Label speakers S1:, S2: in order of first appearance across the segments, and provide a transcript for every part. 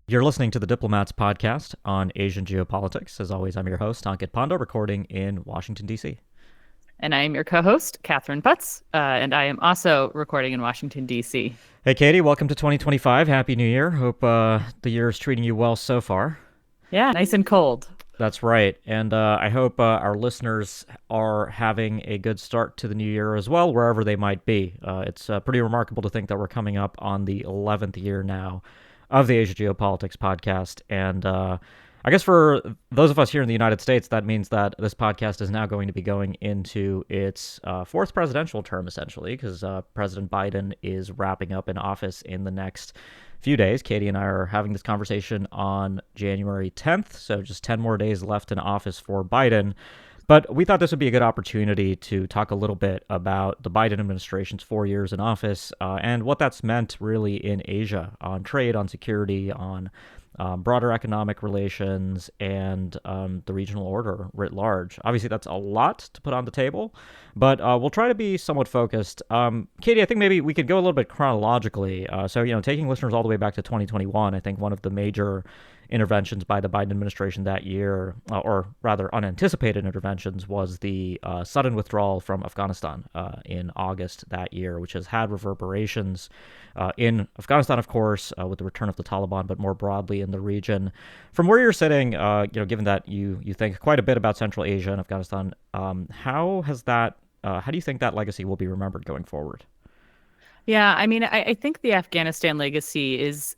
S1: You're listening to the Diplomats podcast on Asian geopolitics. As always, I'm your host, Ankit Panda, recording in Washington, D.C.
S2: And I am your co-host, Catherine Butts, and I am also recording in Washington, D.C.
S1: Hey, Katie, welcome to 2025. Happy New Year. Hope the year is treating you well so far.
S2: Yeah, nice and cold.
S1: That's right. And I hope our listeners are having a good start to the new year as well, wherever they might be. It's pretty remarkable to think that we're coming up on the 11th year now of the Asia Geopolitics podcast. And I guess for those of us here in the United States, that means that this podcast is now going to be going into its fourth presidential term, essentially, because President Biden is wrapping up in office in the next few days. Katie and I are having this conversation on January 10th, so just 10 more days left in office for Biden. But we thought this would be a good opportunity to talk a little bit about the Biden administration's 4 years in office and what that's meant really in Asia on trade, on security, on broader economic relations, and the regional order writ large. Obviously, that's a lot to put on the table, but we'll try to be somewhat focused. Katie, I think maybe we could go a little bit chronologically. Taking listeners all the way back to 2021, I think one of the major interventions by the Biden administration that year, or rather unanticipated interventions, was the sudden withdrawal from Afghanistan in August that year, which has had reverberations in Afghanistan, of course, with the return of the Taliban, but more broadly in the region. From where you're sitting, given that you think quite a bit about Central Asia and Afghanistan, how do you think that legacy will be remembered going forward?
S2: Yeah, I mean, I think the Afghanistan legacy is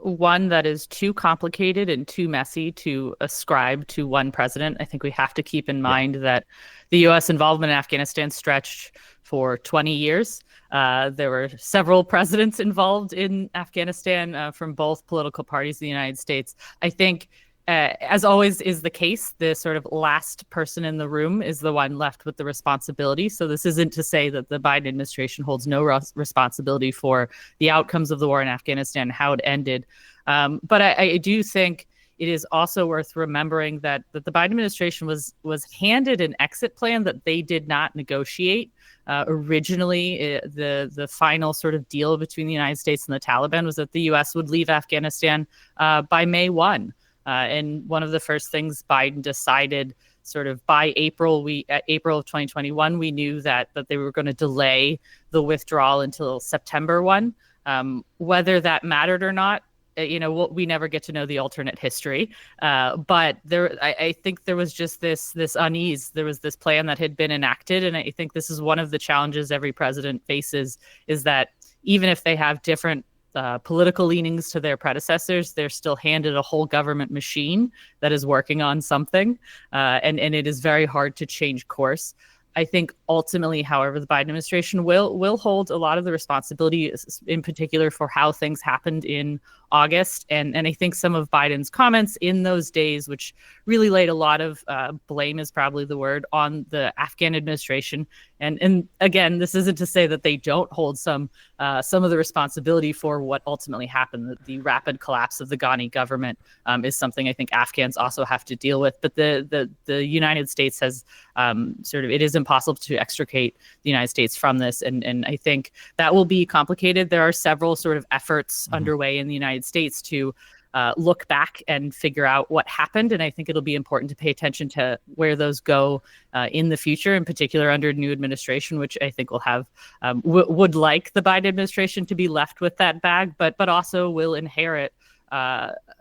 S2: one that is too complicated and too messy to ascribe to one president. I think we have to keep in
S1: Yeah.
S2: mind that the U.S. involvement in Afghanistan stretched for 20 years. There were several presidents involved in Afghanistan from both political parties in the United States. I think as always is the case, the sort of last person in the room is the one left with the responsibility. So this isn't to say that the Biden administration holds no responsibility for the outcomes of the war in Afghanistan, how it ended. But I do think it is also worth remembering that the Biden administration was handed an exit plan that they did not negotiate. Originally, the final sort of deal between the United States and the Taliban was that the U.S. would leave Afghanistan by May 1. And one of the first things Biden decided sort of by April of 2021, we knew that they were going to delay the withdrawal until September 1. Whether that mattered or not, we never get to know the alternate history. But I think there was just this unease. There was this plan that had been enacted. And I think this is one of the challenges every president faces, is that even if they have different political leanings to their predecessors, they're still handed a whole government machine that is working on something, and it is very hard to change course. I think ultimately, however, the Biden administration will hold a lot of the responsibility, in particular for how things happened in August. And I think some of Biden's comments in those days, which really laid a lot of blame is probably the word on the Afghan administration. And again, this isn't to say that they don't hold some of the responsibility for what ultimately happened. The rapid collapse of the Ghani government is something I think Afghans also have to deal with. But the United States has it is impossible to extricate the United States from this. And I think that will be complicated. There are several sort of efforts underway in the United States to look back and figure out what happened. And I think it'll be important to pay attention to where those go in the future, in particular under a new administration, which I think will have would like the Biden administration to be left with that bag, but also will inherit.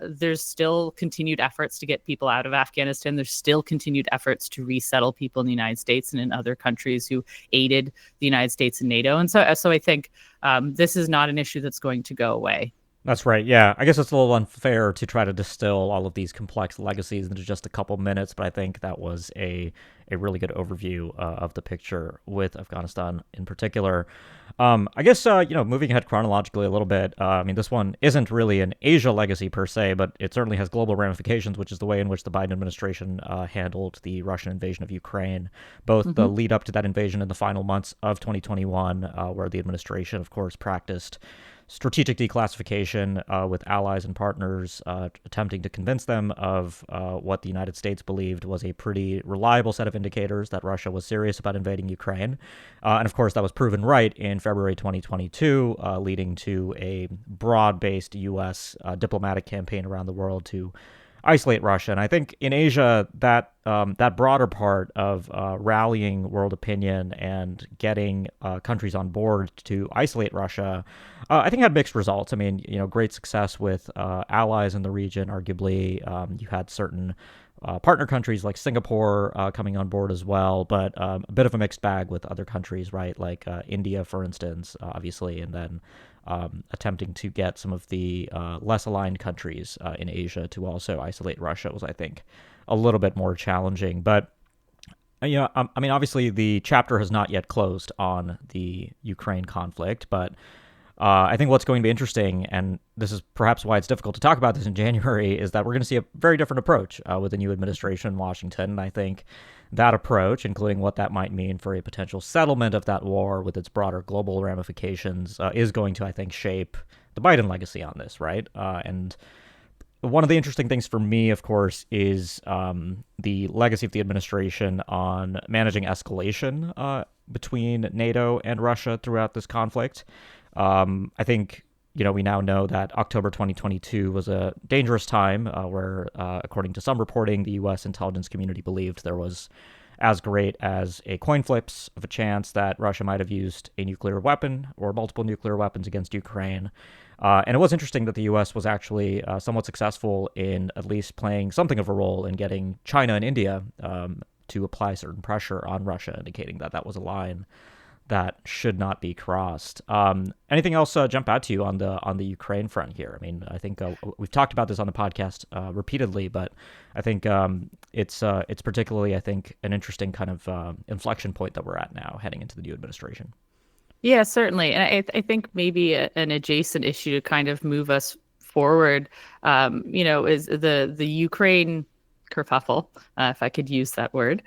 S2: There's still continued efforts to get people out of Afghanistan. There's still continued efforts to resettle people in the United States and in other countries who aided the United States and NATO. And so I think this is not an issue that's going to go away.
S1: That's right. Yeah, I guess it's a little unfair to try to distill all of these complex legacies into just a couple minutes, but I think that was a really good overview of the picture with Afghanistan in particular. I guess moving ahead chronologically a little bit. I mean, this one isn't really an Asia legacy per se, but it certainly has global ramifications, which is the way in which the Biden administration handled the Russian invasion of Ukraine, both the lead up to that invasion and the final months of 2021, where the administration, of course, practiced strategic declassification with allies and partners, attempting to convince them of what the United States believed was a pretty reliable set of indicators that Russia was serious about invading Ukraine. And of course, that was proven right in February 2022, leading to a broad-based U.S. Diplomatic campaign around the world to isolate Russia. And I think in Asia, that broader part of rallying world opinion and getting countries on board to isolate Russia, I think had mixed results. I mean, great success with allies in the region. Arguably, you had certain partner countries like Singapore coming on board as well, but a bit of a mixed bag with other countries, right? Like India, for instance, obviously, and then attempting to get some of the less aligned countries in Asia to also isolate Russia was, I think, a little bit more challenging. But I mean, obviously, the chapter has not yet closed on the Ukraine conflict, but I think what's going to be interesting, and this is perhaps why it's difficult to talk about this in January, is that we're going to see a very different approach with the new administration in Washington. And I think that approach, including what that might mean for a potential settlement of that war with its broader global ramifications, is going to, I think, shape the Biden legacy on this, right? And one of the interesting things for me, of course, is the legacy of the administration on managing escalation between NATO and Russia throughout this conflict. I think, we now know that October 2022 was a dangerous time where, according to some reporting, the U.S. intelligence community believed there was as great as a coin flips of a chance that Russia might have used a nuclear weapon or multiple nuclear weapons against Ukraine. And it was interesting that the U.S. was actually somewhat successful in at least playing something of a role in getting China and India to apply certain pressure on Russia, indicating that that was a line that should not be crossed. Anything else jump out to you on the Ukraine front here? I mean, I think we've talked about this on the podcast repeatedly, but I think it's particularly, I think, an interesting kind of inflection point that we're at now heading into the new administration.
S2: Yeah, certainly. And I think maybe an adjacent issue to kind of move us forward, is the Ukraine kerfuffle, if I could use that word,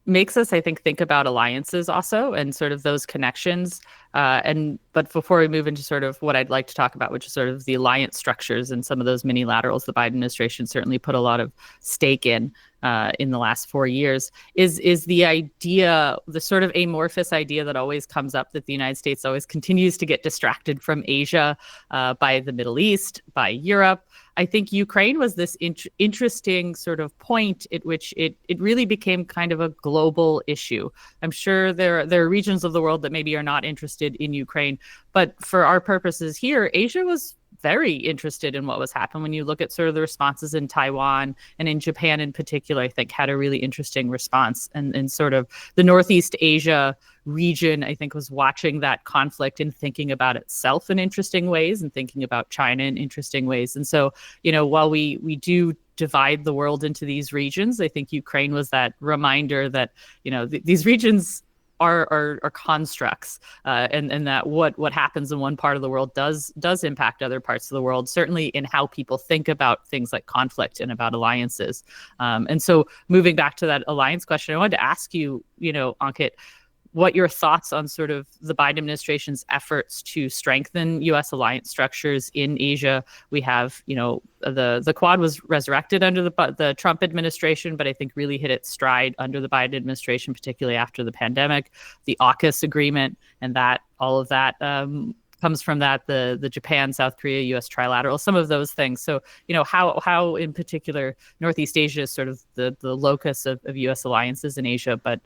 S2: makes us, I think about alliances also and sort of those connections. But before we move into sort of what I'd like to talk about, which is sort of the alliance structures and some of those mini laterals the Biden administration certainly put a lot of stake in the last 4 years, is the idea, the sort of amorphous idea that always comes up that the United States always continues to get distracted from Asia by the Middle East, by Europe. I think Ukraine was this interesting sort of point at which it really became kind of a global issue. I'm sure there are regions of the world that maybe are not interested in Ukraine, but for our purposes here, Asia was very interested in what was happening. When you look at sort of the responses in Taiwan and in Japan in particular, I think had a really interesting response. And sort of the Northeast Asia region, I think, was watching that conflict and thinking about itself in interesting ways and thinking about China in interesting ways. And so, while we do divide the world into these regions, I think Ukraine was that reminder that, these regions are constructs, and that what happens in one part of the world does impact other parts of the world, certainly in how people think about things like conflict and about alliances. And so moving back to that alliance question, I wanted to ask you, Ankit, what your thoughts on sort of the Biden administration's efforts to strengthen U.S. alliance structures in Asia. We have, the Quad was resurrected under the Trump administration, but I think really hit its stride under the Biden administration, particularly after the pandemic. The AUKUS agreement and all of that comes from that, the Japan, South Korea, U.S. trilateral, some of those things. So, how in particular Northeast Asia is sort of the locus of U.S. alliances in Asia, but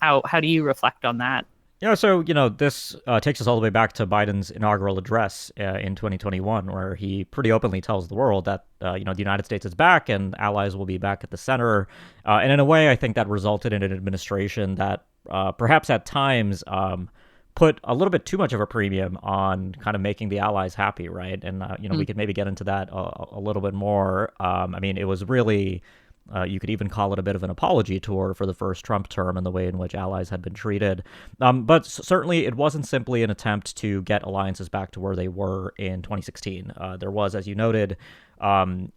S2: how do you reflect on that?
S1: This takes us all the way back to Biden's inaugural address in 2021, where he pretty openly tells the world that, the United States is back and allies will be back at the center. And in a way, I think that resulted in an administration that perhaps at times put a little bit too much of a premium on kind of making the allies happy, right? And, we could maybe get into that a little bit more. I mean, it was really You could even call it a bit of an apology tour for the first Trump term and the way in which allies had been treated. But certainly it wasn't simply an attempt to get alliances back to where they were in 2016. There was, as you noted,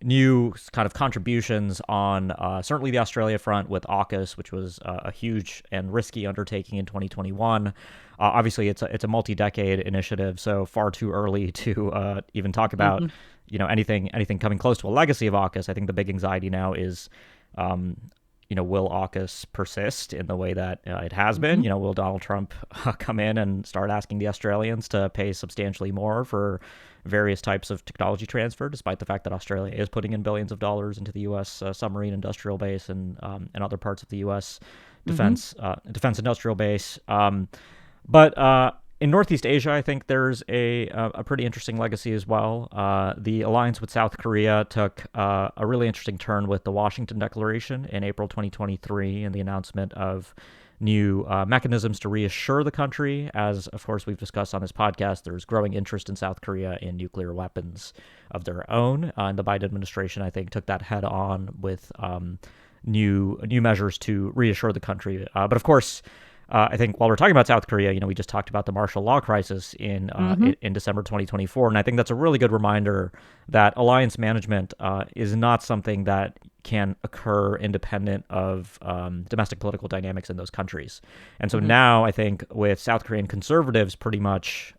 S1: new kind of contributions on certainly the Australia front with AUKUS, which was a huge and risky undertaking in 2021. Obviously, it's a multi-decade initiative, so far too early to even talk about anything coming close to a legacy of AUKUS. I think the big anxiety now is will AUKUS persist in the way that it has been? Will Donald Trump come in and start asking the Australians to pay substantially more for various types of technology transfer, despite the fact that Australia is putting in billions of dollars into the U.S. Submarine industrial base and other parts of the U.S. defense industrial base. But in Northeast Asia, I think there's a pretty interesting legacy as well. The alliance with South Korea took a really interesting turn with the Washington Declaration in April 2023 and the announcement of new mechanisms to reassure the country. As, of course, we've discussed on this podcast, there's growing interest in South Korea in nuclear weapons of their own. And the Biden administration, I think, took that head on with new measures to reassure the country. But of course, I think while we're talking about South Korea, we just talked about the martial law crisis in December 2024. And I think that's a really good reminder that alliance management is not something that can occur independent of domestic political dynamics in those countries. And so now I think with South Korean conservatives pretty much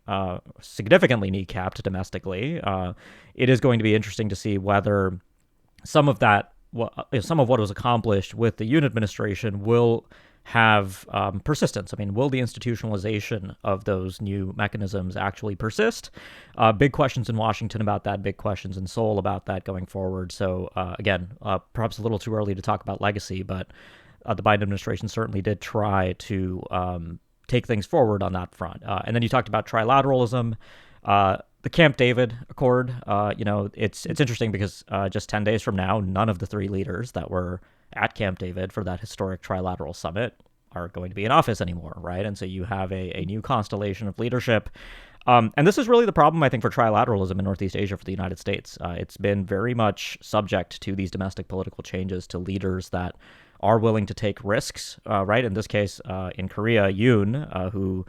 S1: significantly kneecapped domestically, it is going to be interesting to see whether some of what was accomplished with the Yoon administration will have persistence. I mean, will the institutionalization of those new mechanisms actually persist? Big questions in Washington about that, big questions in Seoul about that going forward. So again, perhaps a little too early to talk about legacy, but the Biden administration certainly did try to take things forward on that front. And then you talked about trilateralism. The Camp David Accord, it's interesting because just 10 days from now, none of the three leaders that were at Camp David for that historic trilateral summit are going to be in office anymore, right? And so you have a new constellation of leadership. And this is really the problem, I think, for trilateralism in Northeast Asia for the United States. It's been very much subject to these domestic political changes, to leaders that are willing to take risks, right? In this case, in Korea, Yoon, who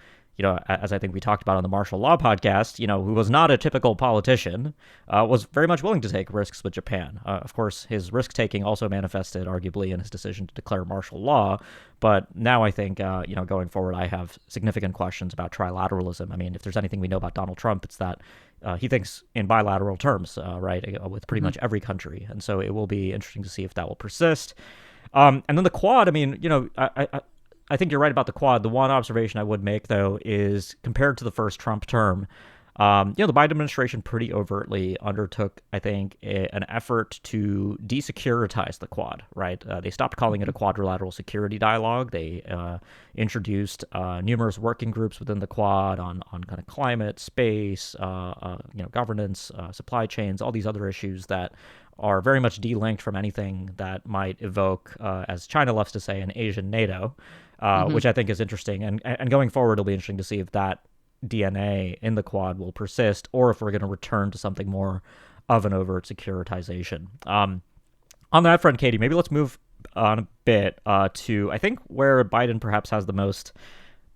S1: as I think we talked about on the martial law podcast, who was not a typical politician, was very much willing to take risks with Japan. Of course, his risk-taking also manifested arguably in his decision to declare martial law. But now I think, going forward, I have significant questions about trilateralism. I mean, if there's anything we know about Donald Trump, it's that he thinks in bilateral terms, right, with pretty much every country. And so it will be interesting to see if that will persist. And then the Quad, I mean, I think you're right about the Quad. The one observation I would make, though, is compared to the first Trump term, the Biden administration pretty overtly undertook, I think, an effort to desecuritize the Quad, right? They stopped calling it a quadrilateral security dialogue. They introduced numerous working groups within the Quad on kind of climate, space, governance, supply chains, all these other issues that are very much delinked from anything that might evoke, as China loves to say, an Asian NATO. Which I think is interesting. And going forward, it'll be interesting to see if that DNA in the Quad will persist or if we're going to return to something more of an overt securitization. On that front, Katie, maybe let's move on a bit to, I think, where Biden perhaps has the most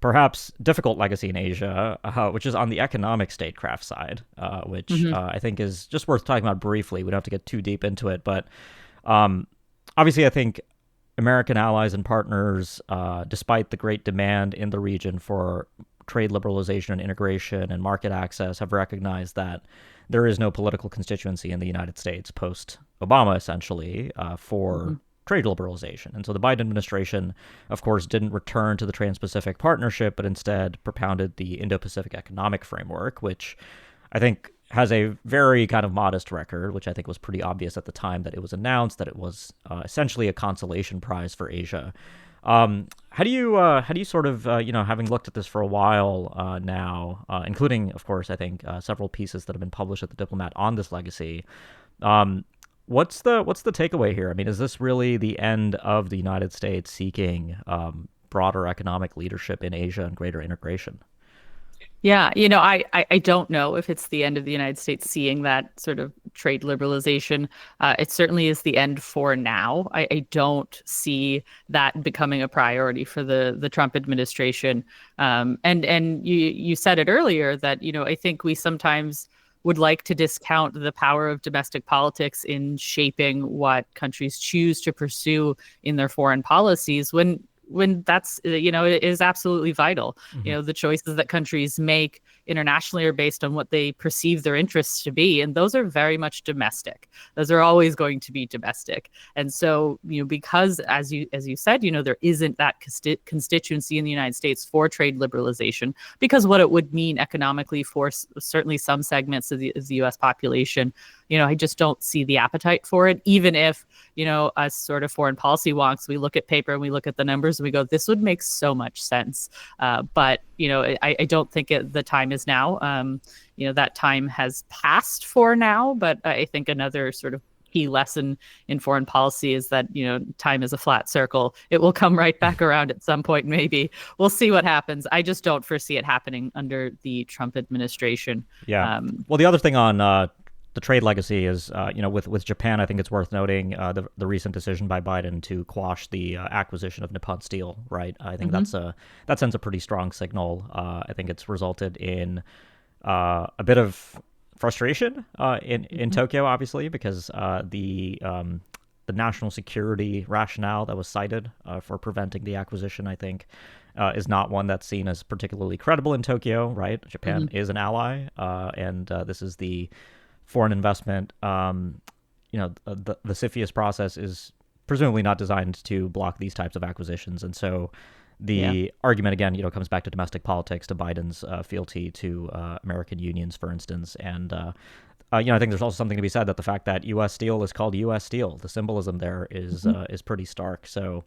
S1: perhaps difficult legacy in Asia, which is on the economic statecraft side, which I think is just worth talking about briefly. We don't have to get too deep into it, but obviously I think American allies and partners, despite the great demand in the region for trade liberalization and integration and market access, have recognized that there is no political constituency in the United States post-Obama, essentially, for trade liberalization. And so the Biden administration, of course, didn't return to the Trans-Pacific Partnership, but instead propounded the Indo-Pacific Economic Framework, which I think has a very kind of modest record, which I think was pretty obvious at the time that it was announced, that it was essentially a consolation prize for Asia. How do you sort of, having looked at this for a while now, including, of course, I think several pieces that have been published at The Diplomat on this legacy, what's the takeaway here? I mean, is this really the end of the United States seeking broader economic leadership in Asia and greater integration?
S2: Yeah, I don't know if it's the end of the United States seeing that sort of trade liberalization. It certainly is the end for now. I don't see that becoming a priority for the Trump administration. And you said it earlier that, I think we sometimes would like to discount the power of domestic politics in shaping what countries choose to pursue in their foreign policies when that's it is absolutely vital.
S1: Hmm.
S2: The choices that countries make internationally are based on what they perceive their interests to be, and those are very much domestic. Those are always going to be domestic. And so, because as you said, there isn't that constituency in the United States for trade liberalization, because what it would mean economically for certainly some segments of the US population, I just don't see the appetite for it. Even if, us sort of foreign policy wonks, we look at paper and we look at the numbers and we go, this would make so much sense. But, I don't think the time is now. That time has passed for now, but I think another sort of key lesson in foreign policy is that, time is a flat circle. It will come right back around at some point, maybe. We'll see what happens. I just don't foresee it happening under the Trump administration.
S1: Yeah. Well, the other thing on the trade legacy is, with Japan, I think it's worth noting the recent decision by Biden to quash the acquisition of Nippon Steel. Right, I think that sends a pretty strong signal. I think it's resulted in a bit of frustration in Tokyo, obviously, because the national security rationale that was cited for preventing the acquisition, I think, is not one that's seen as particularly credible in Tokyo. Right, Japan is an ally, and this is the foreign investment, the CFIUS process is presumably not designed to block these types of acquisitions. And so the argument, again, comes back to domestic politics, to Biden's fealty to American unions, for instance. And, I think there's also something to be said that the fact that U.S. Steel is called U.S. Steel, the symbolism there is pretty stark. So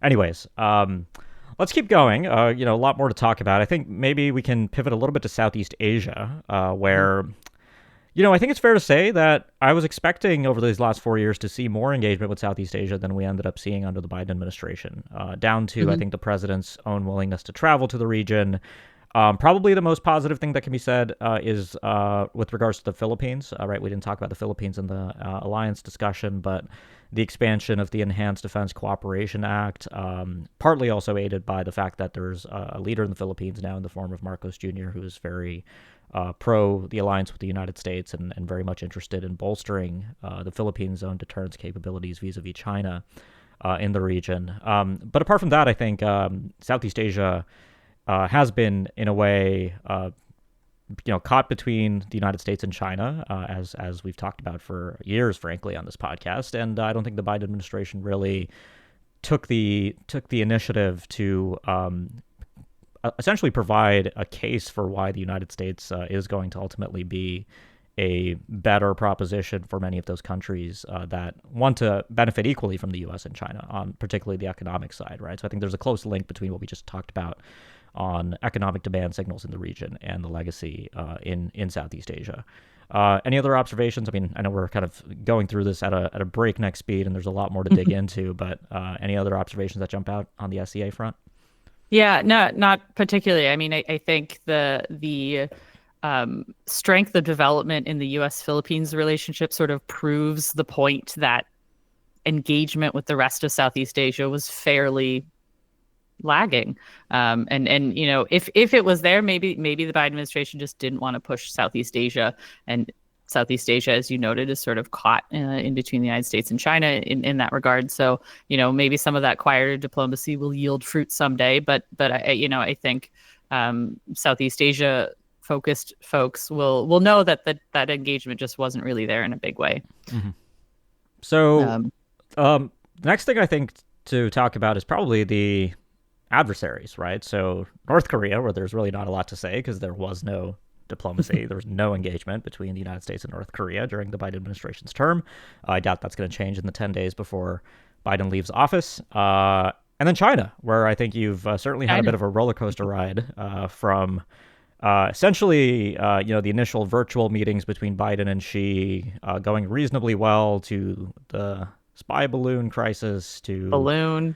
S1: anyways, let's keep going. A lot more to talk about. I think maybe we can pivot a little bit to Southeast Asia, where... I think it's fair to say that I was expecting over these last 4 years to see more engagement with Southeast Asia than we ended up seeing under the Biden administration, down to, I think, the president's own willingness to travel to the region. Probably the most positive thing that can be said is with regards to the Philippines. Right, we didn't talk about the Philippines in the alliance discussion, but the expansion of the Enhanced Defense Cooperation Act, partly also aided by the fact that there's a leader in the Philippines now in the form of Marcos Jr., who is very pro the alliance with the United States and very much interested in bolstering the Philippines' own deterrence capabilities vis-a-vis China in the region. But apart from that, I think Southeast Asia has been, in a way, caught between the United States and China, as we've talked about for years, frankly, on this podcast. And I don't think the Biden administration really took the initiative to essentially provide a case for why the United States is going to ultimately be a better proposition for many of those countries that want to benefit equally from the U.S. and China on particularly the economic side, right? So I think there's a close link between what we just talked about on economic demand signals in the region and the legacy in Southeast Asia. Any other observations? I mean, I know we're kind of going through this at a breakneck speed, and there's a lot more to dig into, but any other observations that jump out on the SEA front?
S2: Yeah, no, not particularly. I mean, I think the strength of development in the U.S.-Philippines relationship sort of proves the point that engagement with the rest of Southeast Asia was fairly lagging. And if it was there, maybe the Biden administration just didn't want to push Southeast Asia. And Southeast Asia, as you noted, is sort of caught in between the United States and China in that regard. So, maybe some of that quieter diplomacy will yield fruit someday. But I think Southeast Asia focused folks will know that engagement just wasn't really there in a big way.
S1: Mm-hmm. So, next thing I think to talk about is probably the adversaries, right? So North Korea, where there's really not a lot to say because there was no diplomacy. There was no engagement between the United States and North Korea during the Biden administration's term. I doubt that's going to change in the 10 days before Biden leaves office. And then China, where I think you've certainly had a bit of a roller coaster ride from essentially, the initial virtual meetings between Biden and Xi going reasonably well to the spy balloon crisis to
S2: Balloon.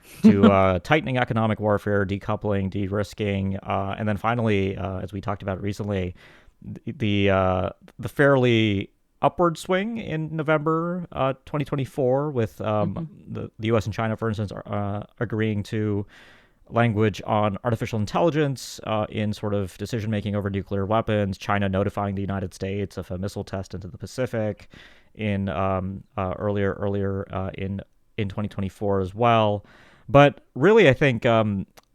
S1: tightening economic warfare, decoupling, de-risking, and then finally, as we talked about recently, the fairly upward swing in November 2024 with the U.S. and China, for instance, agreeing to language on artificial intelligence in sort of decision making over nuclear weapons. China notifying the United States of a missile test into the Pacific in earlier in 2024 as well. But really, I think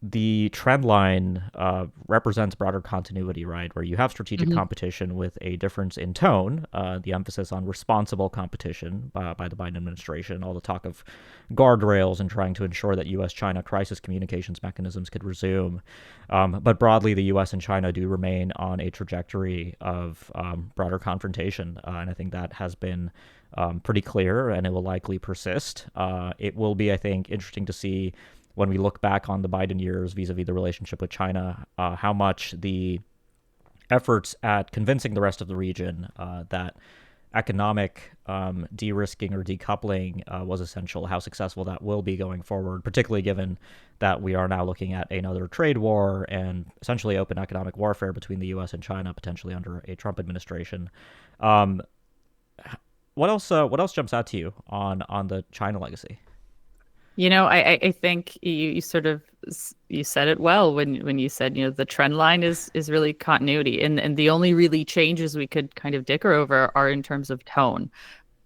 S1: the trend line represents broader continuity, right? Where you have strategic competition with a difference in tone, the emphasis on responsible competition by the Biden administration, all the talk of guardrails and trying to ensure that U.S.-China crisis communications mechanisms could resume. But broadly, the U.S. and China do remain on a trajectory of broader confrontation, and I think that has been pretty clear, and it will likely persist. It will be, I think, interesting to see when we look back on the Biden years vis-a-vis the relationship with China, how much the efforts at convincing the rest of the region that economic de-risking or decoupling was essential, how successful that will be going forward, particularly given that we are now looking at another trade war and essentially open economic warfare between the U.S. and China, potentially under a Trump administration. What else jumps out to you on the China legacy?
S2: I think you sort of you said it well when you said, the trend line is really continuity, and the only really changes we could kind of dicker over are in terms of tone.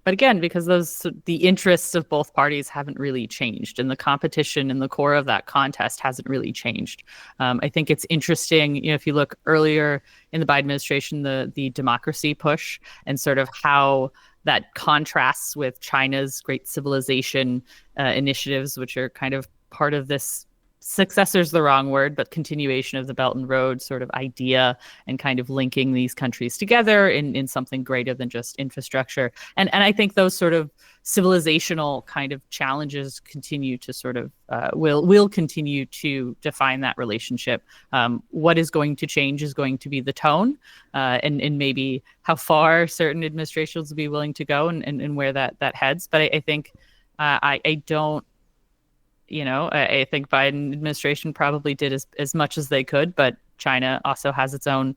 S2: But again, because the interests of both parties haven't really changed, and the competition in the core of that contest hasn't really changed. I think it's interesting, if you look earlier in the Biden administration, the democracy push and sort of how that contrasts with China's Great Civilization initiatives, which are kind of part of this successor's the wrong word, but continuation of the Belt and Road sort of idea and kind of linking these countries together in something greater than just infrastructure. And I think those sort of civilizational kind of challenges continue to sort of will continue to define that relationship. What is going to change is going to be the tone and maybe how far certain administrations will be willing to go and where that heads. But I think I don't, I think Biden administration probably did as much as they could, but China also has its own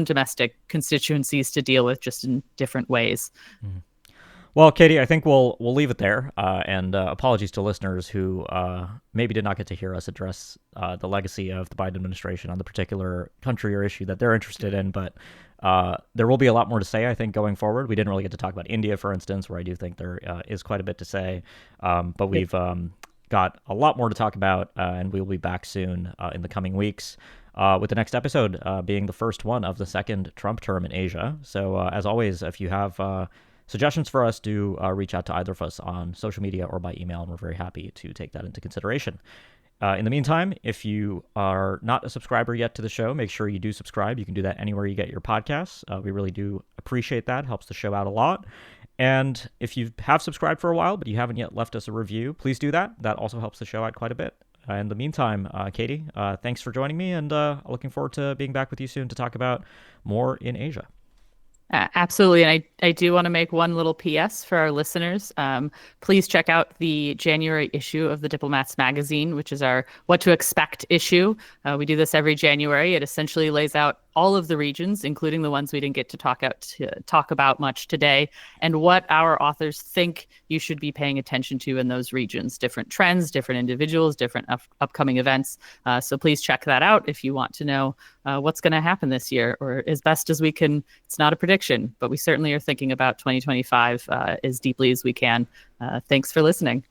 S2: domestic constituencies to deal with, just in different ways.
S1: Mm-hmm. Well, Katie, I think we'll leave it there. And apologies to listeners who maybe did not get to hear us address the legacy of the Biden administration on the particular country or issue that they're interested in. But there will be a lot more to say, I think, going forward. We didn't really get to talk about India, for instance, where I do think there is quite a bit to say. But we've got a lot more to talk about, and we'll be back soon in the coming weeks. With the next episode being the first one of the second Trump term in Asia. So as always, if you have suggestions for us, do reach out to either of us on social media or by email, and we're very happy to take that into consideration. In the meantime, if you are not a subscriber yet to the show, make sure you do subscribe. You can do that anywhere you get your podcasts. We really do appreciate that. Helps the show out a lot. And if you have subscribed for a while, but you haven't yet left us a review, please do that. That also helps the show out quite a bit. In the meantime, Katie, thanks for joining me, and looking forward to being back with you soon to talk about more in Asia.
S2: Absolutely. And I do want to make one little PS for our listeners. Please check out the January issue of the Diplomats magazine, which is our What to Expect issue. We do this every January. It essentially lays out all of the regions, including the ones we didn't get to talk about much today, and what our authors think you should be paying attention to in those regions, different trends, different individuals, different upcoming events. So please check that out if you want to know what's going to happen this year, or as best as we can. It's not a prediction, but we certainly are thinking about 2025 as deeply as we can. Thanks for listening.